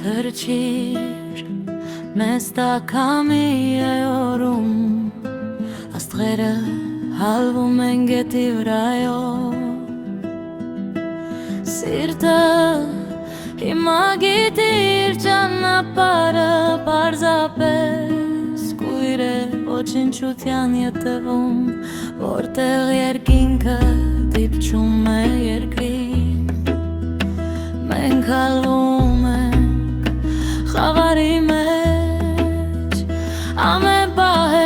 թրջիր մեզ տակամի է օրում աստղերը հալվում են գետի վրայով սիրտը հիմա գիտի իր ճանապարհը պարզապես կույր է ոչնչության ետևում որտեղ երկինքը դիպչում է երկրին մենք հալվում ենք խավարի մեջ ամեն պահ է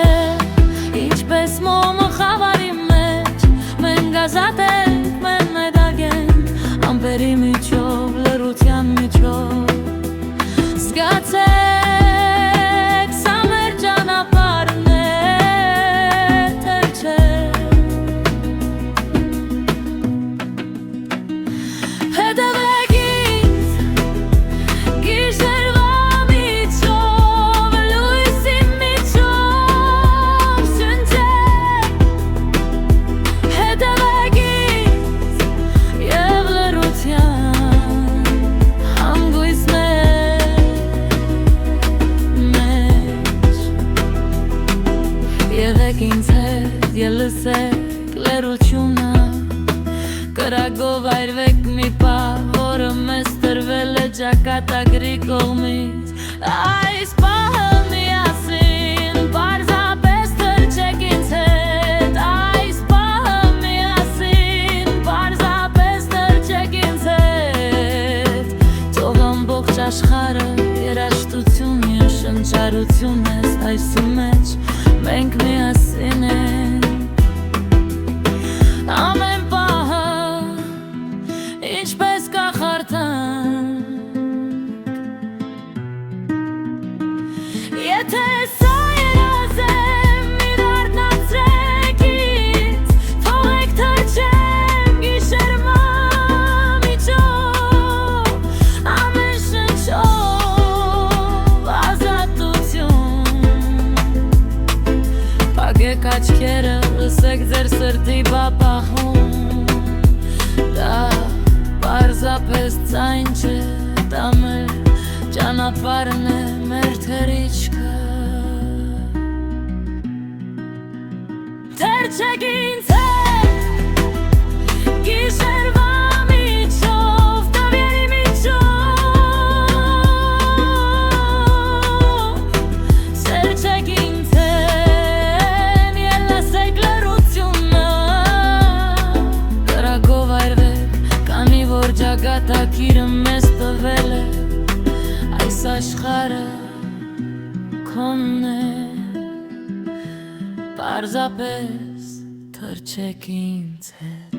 ինչպես մոմը խավարի մեջ մենք ազատ ենք մենք նայդագենք ամպերի միջով լռության միջով զգացեք սա մեր ճանապարհն է թրջեք հետևեք ինձ գիշերվա միջով լույսի միջով շնչեք հետևեք ինձ և լռության հանգույց եղեք ինձ հետ և լսեք լեռությունը կրակով այրվեք մի պահ որը մեզ տրվել է ճակատագրի կողմից այս պահը միասին պարզապես թրջեք ինձ հետ այս պահը միասին պարզապես թրջեք ինձ հետ թող ամբողջ աշխարհը երաժշտություն և շնչառություն է այսի մեջ մենք միասին ենք ամեն պահը ինչպես կախարդանք եթե սա երազ է մի դառնացրեք ինձ թողեք թրջեմ գիշերվա միջով ամեն շնչով Փակեք աչքերը, լսեք ձեր սրտի բաբախում Դա պարզապես ձայն չէ, դա մեր ճանապարհն է, մեր թռիչքը Թրջեք ինձ հետ, գիշերվա միջով, տավյերի միջով Սերջեք ինձ Ճակատագիրը մեզ տվել է այս աշխարհը քոնն է պարզապես թրջեք ինձ հետ